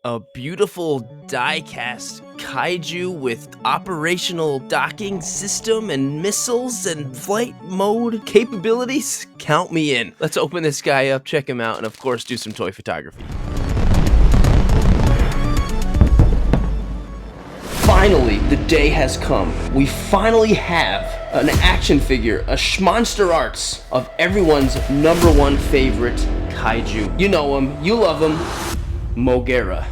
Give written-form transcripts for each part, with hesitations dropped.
A beautiful die-cast kaiju with operational docking system and missiles and flight mode capabilities? Count me in. Let's open this guy up, check him out, and of course do some toy photography. Finally, the day has come. We finally have an action figure, a SHMonsterArts, of everyone's #1 favorite kaiju. You know him, you love him, M.O.G.E.R.A.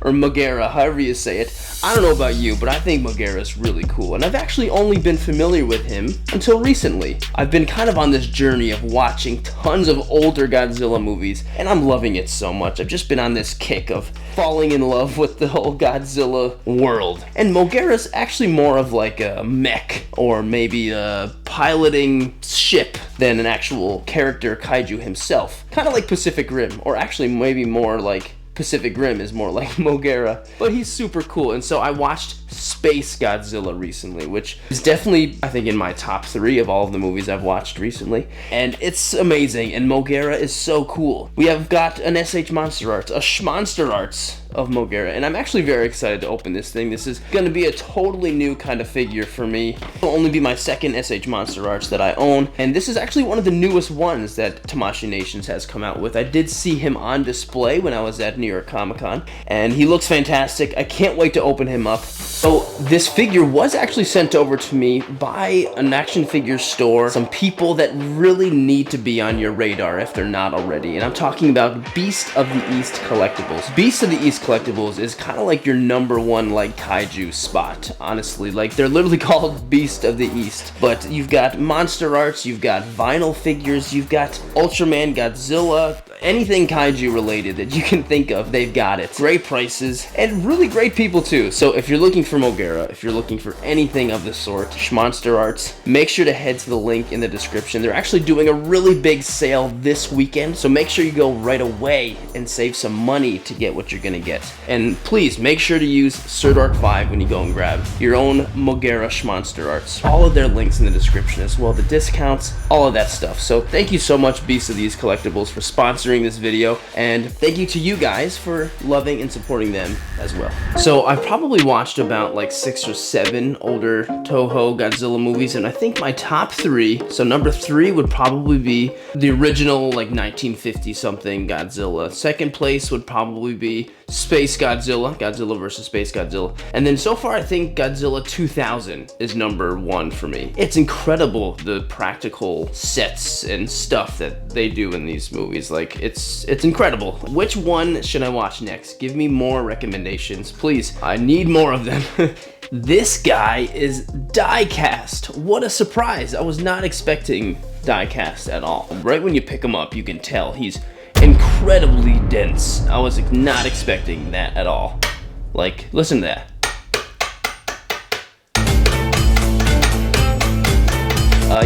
Or M.O.G.E.R.A, however you say it. I don't know about you, but I think M.O.G.E.R.A is really cool, and I've actually only been familiar with him until recently. I've been kind of on this journey of watching tons of older Godzilla movies, and I'm loving it so much. I've just been on this kick of falling in love with the whole Godzilla world. And M.O.G.E.R.A is actually more of like a mech, or maybe a piloting ship, than an actual character kaiju himself. Kind of like Pacific Rim, or actually maybe more like Pacific Rim is more like M.O.G.E.R.A, but he's super cool. And so I watched Space Godzilla recently, which is definitely, I think, in my top 3 of all of the movies I've watched recently, and it's amazing, and M.O.G.E.R.A is so cool. We have got an S.H.MonsterArts, a SHMonsterArts of M.O.G.E.R.A, and I'm actually very excited to open this thing. This is going to be a totally new kind of figure for me. It'll only be my second S.H.MonsterArts that I own, and this is actually one of the newest ones that Tamashii Nations has come out with. I did see him on display when I was at New York Comic Con, and he looks fantastic. I can't wait to open him up. So this figure was actually sent over to me by an action figure store, some people that really need to be on your radar if they're not already, and I'm talking about Beast of the East Collectibles. Beast of the East Collectibles is kind of like your #1 like kaiju spot, honestly. Like, they're literally called Beast of the East, but you've got MonsterArts, you've got vinyl figures, you've got Ultraman, Godzilla, anything kaiju related that you can think of, they've got it. Great prices, and really great people too. So if you're looking for M.O.G.E.R.A, if you're looking for anything of the sort, SHMonsterArts, make sure to head to the link in the description. They're actually doing a really big sale this weekend, so make sure you go right away and save some money to get what you're gonna get. And please make sure to use Sirdork 5 when you go and grab your own M.O.G.E.R.A SHMonsterArts. All of their links in the description as well, the discounts, all of that stuff. So thank you so much, Beast of these Collectibles, for sponsoring this video, and thank you to you guys for loving and supporting them as well. So I've probably watched about like 6 or 7 older Toho Godzilla movies, and I think my top 3, so number 3 would probably be the original like 1950 something Godzilla. Second place would probably be Space Godzilla, Godzilla vs. Space Godzilla. And then so far I think Godzilla 2000 is #1 for me. It's incredible, the practical sets and stuff that they do in these movies. Like, it's incredible. Which one should I watch next? Give me more recommendations, please. I need more of them. This guy is Diecast. What a surprise. I was not expecting Diecast at all. Right when you pick him up, you can tell he's incredibly dense. I was not expecting that at all. Like, listen to that.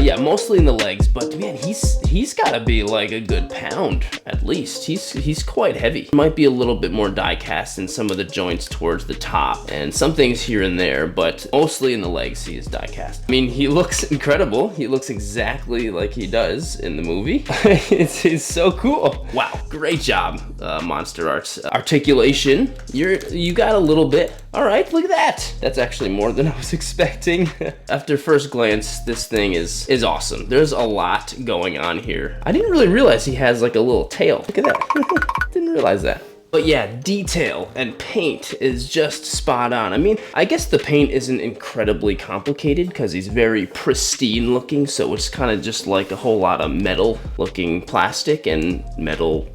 Yeah, mostly in the legs, but man, he's gotta be like a good pound at least. He's quite heavy. Might be a little bit more die cast in some of the joints towards the top and some things here and there, but mostly in the legs he is die cast. I mean, he looks incredible. He looks exactly like he does in the movie. It's so cool. Wow, great job, MonsterArts. Articulation, you got a little bit. All right, look at that. That's actually more than I was expecting. After first glance, this thing is awesome. There's a lot going on here. I didn't really realize he has like a little tail. Look at that. Didn't realize that. But yeah, detail and paint is just spot on. I mean, I guess the paint isn't incredibly complicated because he's very pristine looking, so it's kind of just like a whole lot of metal looking plastic and metal,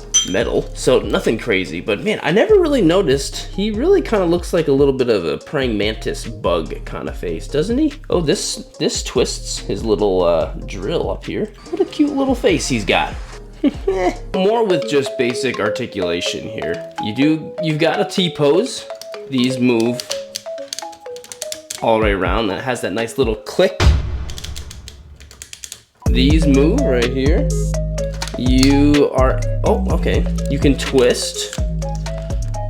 so nothing crazy. But man, I never really noticed. He really kind of looks like a little bit of a praying mantis bug kind of face, doesn't he? Oh, this twists his little drill up here. What a cute little face he's got. More with just basic articulation here. You've got a T-pose. These move all the way around. That has that nice little click. These move right here. Oh, okay. You can twist.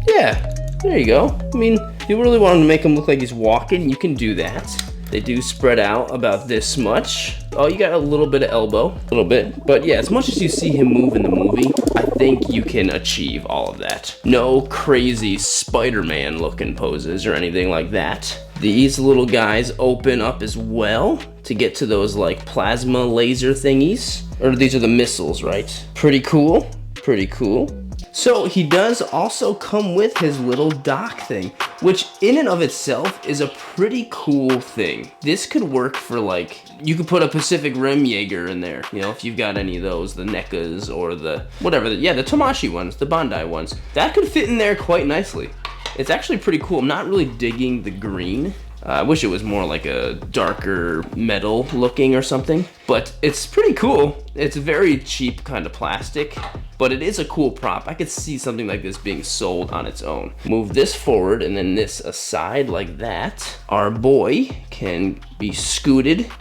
Yeah, there you go. I mean, if you really want to make him look like he's walking, you can do that. They do spread out about this much. Oh, you got a little bit of elbow, a little bit. But yeah, as much as you see him move in the movie, I think you can achieve all of that. No crazy Spider-Man looking poses or anything like that. These little guys open up as well to get to those like plasma laser thingies. Or these are the missiles, right? Pretty cool, pretty cool. So he does also come with his little dock thing, which in and of itself is a pretty cool thing. This could work for like, you could put a Pacific Rim Jaeger in there, you know, if you've got any of those, the NECAs or the, whatever, yeah, the Tamashii ones, the Bandai ones. That could fit in there quite nicely. It's actually pretty cool. I'm not really digging the green. I wish it was more like a darker metal looking or something, but it's pretty cool. It's very cheap kind of plastic, but it is a cool prop. I could see something like this being sold on its own. Move this forward and then this aside like that. Our boy can be scooted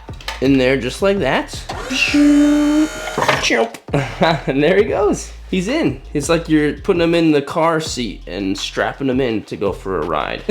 in there just like that. And there he goes. He's in. It's like you're putting him in the car seat and strapping him in to go for a ride.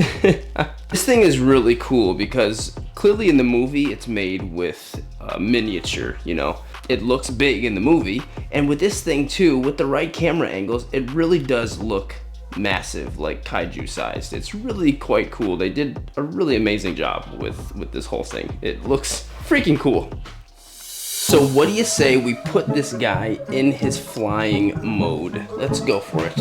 This thing is really cool because clearly in the movie it's made with miniature, you know. It looks big in the movie, and with this thing too, with the right camera angles, it really does look massive, like kaiju sized. It's really quite cool. They did a really amazing job with this whole thing. It looks freaking cool. So what do you say we put this guy in his flying mode? Let's go for it.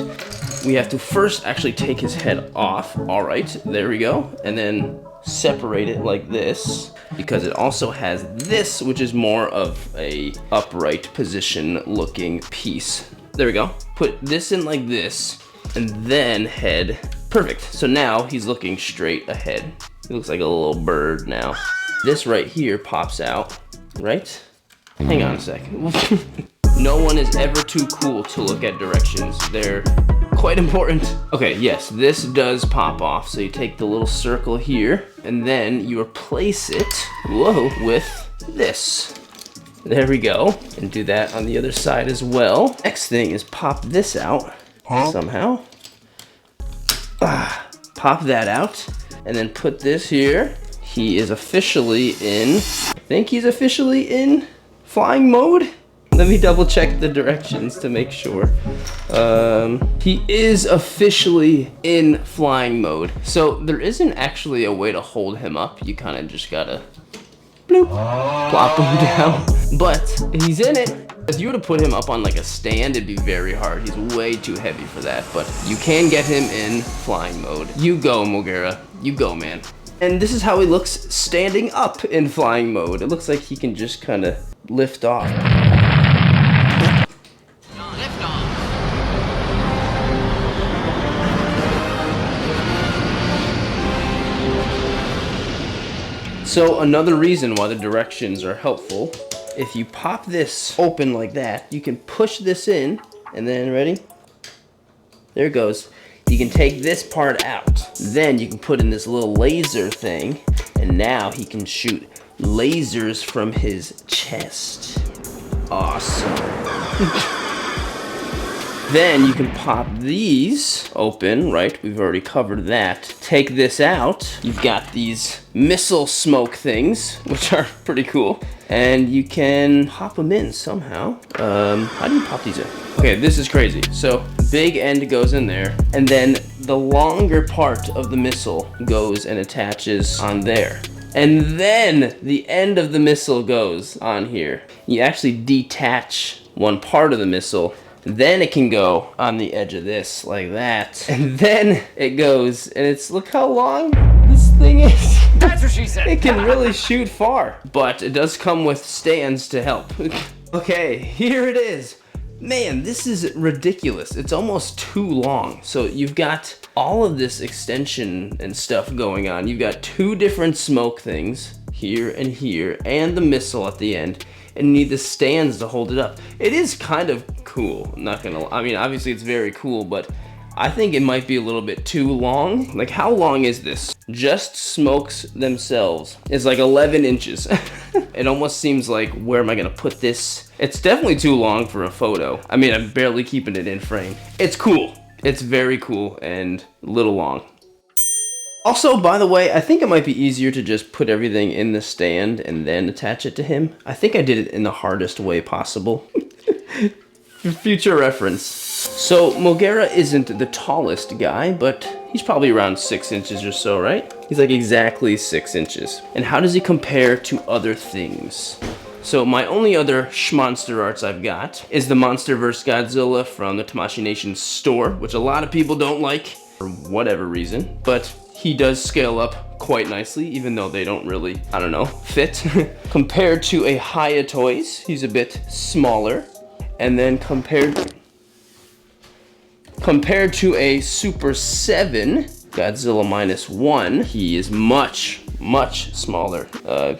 We have to first actually take his head off. All right, there we go. And then separate it like this, because it also has this, which is more of a upright position looking piece. There we go. Put this in like this, and then head. Perfect. So now he's looking straight ahead. He looks like a little bird now. This right here pops out, right? Hang on a second. No one is ever too cool to look at directions. They're quite important. Okay, yes, this does pop off. So you take the little circle here, and then you replace it, whoa, with this. There we go. And do that on the other side as well. Next thing is pop this out somehow. Pop that out, and then put this here. He is officially in, I think he's officially in flying mode. Let me double check the directions to make sure. He is officially in flying mode. So there isn't actually a way to hold him up. You kind of just gotta bloop, plop him down. But he's in it. If you were to put him up on like a stand, it'd be very hard. He's way too heavy for that, but you can get him in flying mode. You go, M.O.G.E.R.A. You go, man. And this is how he looks standing up in flying mode. It looks like he can just kind of lift off. So another reason why the directions are helpful, if you pop this open like that, you can push this in, and then, ready? There it goes. You can take this part out. Then you can put in this little laser thing, and now he can shoot lasers from his chest. Awesome. Then you can pop these open, right? We've already covered that. Take this out. You've got these missile smoke things, which are pretty cool. And you can pop them in somehow. How do you pop these in? Okay, this is crazy. So big end goes in there, and then the longer part of the missile goes and attaches on there. And then the end of the missile goes on here. You actually detach one part of the missile, then it can go on the edge of this like that. And then it goes, and it's, look how long this thing is. That's what she said. It can really shoot far, but it does come with stands to help. Okay, here it is. Man, this is ridiculous. It's almost too long. So you've got all of this extension and stuff going on. You've got two different smoke things here, and the missile at the end, and you need the stands to hold it up. It is kind of cool, I'm not gonna, I mean, obviously it's very cool, but I think it might be a little bit too long. Like, how long is this? Just smokes themselves is like 11 inches. It almost seems like, where am I gonna put this? It's definitely too long for a photo. I mean, I'm barely keeping it in frame. It's cool. It's very cool and a little long. Also, by the way, I think it might be easier to just put everything in the stand and then attach it to him. I think I did it in the hardest way possible. For future reference. So M.O.G.E.R.A isn't the tallest guy, but he's probably around 6 inches or so, right? He's like exactly 6 inches. And how does he compare to other things? So my only other SHMonsterArts I've got is the MonsterVerse Godzilla from the Tamashii Nation store, which a lot of people don't like for whatever reason, but he does scale up quite nicely, even though they don't really, I don't know, fit. Compared to a Hiya Toys, he's a bit smaller. And then compared to a Super 7 Godzilla -1, he is much smaller.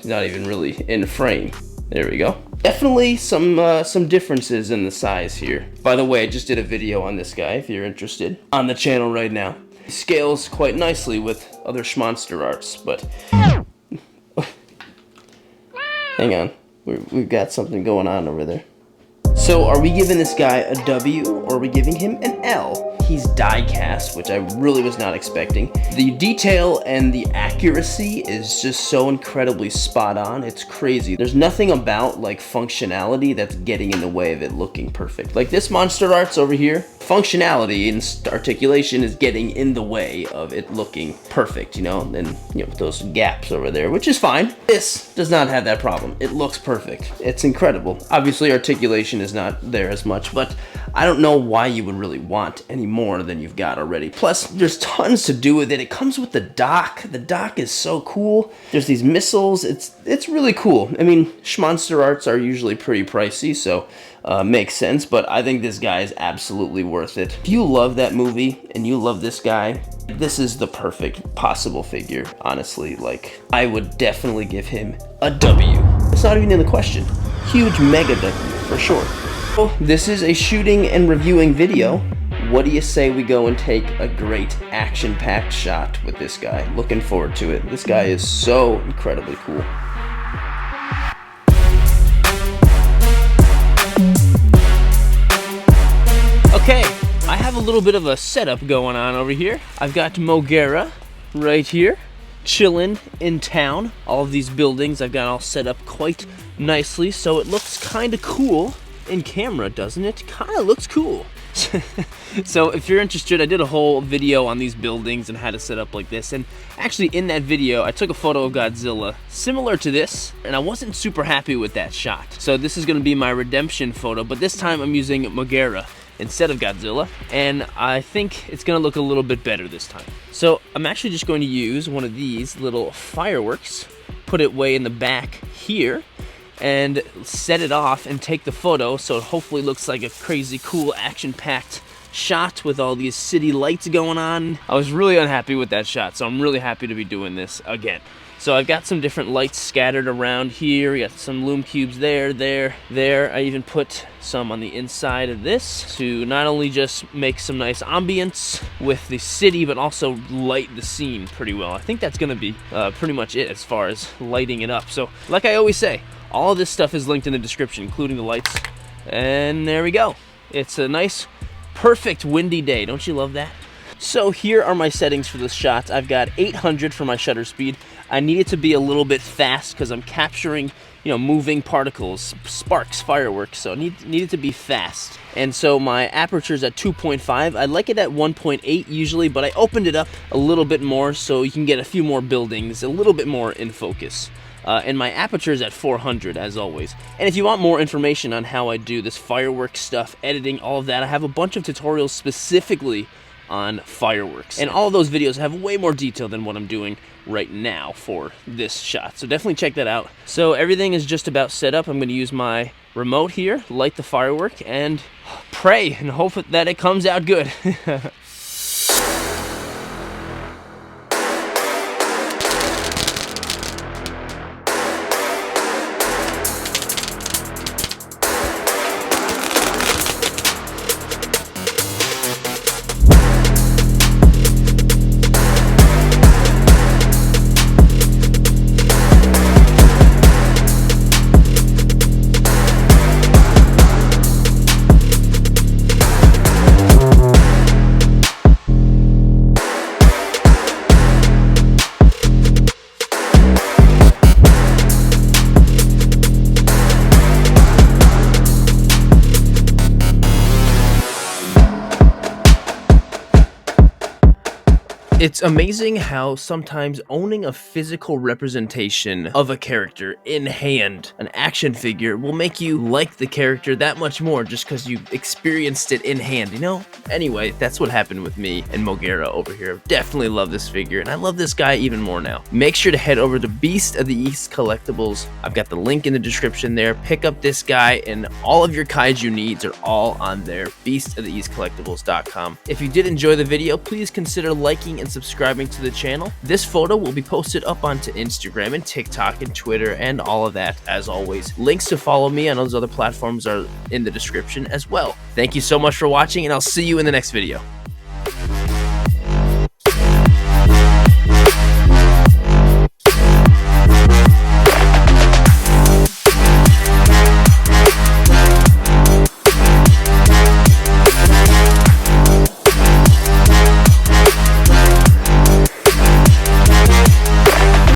Not even really in frame. There we go. Definitely some differences in the size here. By the way, I just did a video on this guy if you're interested on the channel right now. He scales quite nicely with other SHMonsterArts, but hang on, we've got something going on over there. So are we giving this guy a W or are we giving him an L? He's diecast, which I really was not expecting. The detail and the accuracy is just so incredibly spot on. It's crazy. There's nothing about like functionality that's getting in the way of it looking perfect. Like this MonsterArts over here, functionality and articulation is getting in the way of it looking perfect, you know, and you know, those gaps over there, which is fine. This does not have that problem. It looks perfect. It's incredible. Obviously articulation is not there as much, but I don't know why you would really want any more than you've got already. Plus, there's tons to do with it. It comes with the dock. The dock is so cool. There's these missiles. It's really cool. I mean, SHMonsterArts are usually pretty pricey, so makes sense, but I think this guy is absolutely worth it. If you love that movie and you love this guy, this is the perfect possible figure, honestly. Like, I would definitely give him a W. It's not even in the question. Huge mega W, for sure. So, this is a shooting and reviewing video. What do you say we go and take a great action-packed shot with this guy? Looking forward to it. This guy is so incredibly cool. Okay, I have a little bit of a setup going on over here. I've got M.O.G.E.R.A right here, chilling in town. All of these buildings I've got all set up quite nicely, so it looks kind of cool in camera, doesn't it? Kind of looks cool. So if you're interested, I did a whole video on these buildings and how to set up like this, and actually in that video I took a photo of Godzilla similar to this, and I wasn't super happy with that shot. So this is going to be my redemption photo, but this time I'm using M.O.G.E.R.A instead of Godzilla, and I think it's gonna look a little bit better this time. So I'm actually just going to use one of these little fireworks, put it way in the back here, and set it off and take the photo so it hopefully looks like a crazy cool action-packed shot with all these city lights going on. I was really unhappy with that shot, so I'm really happy to be doing this again. So I've got some different lights scattered around here. We got some loom cubes there. I even put some on the inside of this to not only just make some nice ambience with the city, but also light the scene pretty well. I think that's gonna be pretty much it as far as lighting it up. So like I always say, all of this stuff is linked in the description, including the lights. And there we go. It's a nice, perfect windy day. Don't you love that? So here are my settings for this shot. I've got 800 for my shutter speed. I need it to be a little bit fast because I'm capturing, you know, moving particles, sparks, fireworks, so I need it to be fast. And so my aperture's at 2.5. I like it at 1.8 usually, but I opened it up a little bit more so you can get a few more buildings, a little bit more in focus. And my aperture is at 400 as always. And if you want more information on how I do this fireworks stuff, editing, all of that, I have a bunch of tutorials specifically on fireworks. And all of those videos have way more detail than what I'm doing right now for this shot. So definitely check that out. So everything is just about set up. I'm going to use my remote here, light the firework, and pray and hope that it comes out good. It's amazing how sometimes owning a physical representation of a character in hand, an action figure, will make you like the character that much more just because you experienced it in hand, you know? Anyway, that's what happened with me and M.O.G.E.R.A over here. Definitely love this figure, and I love this guy even more now. Make sure to head over to Beast of the East Collectibles. I've got the link in the description there. Pick up this guy, and all of your kaiju needs are all on there. beastoftheeastcollectibles.com. If you did enjoy the video, please consider liking and subscribing to the channel. This photo will be posted up onto Instagram and TikTok and Twitter and all of that, as always. Links to follow me on those other platforms are in the description as well. Thank you so much for watching, and I'll see you in the next video.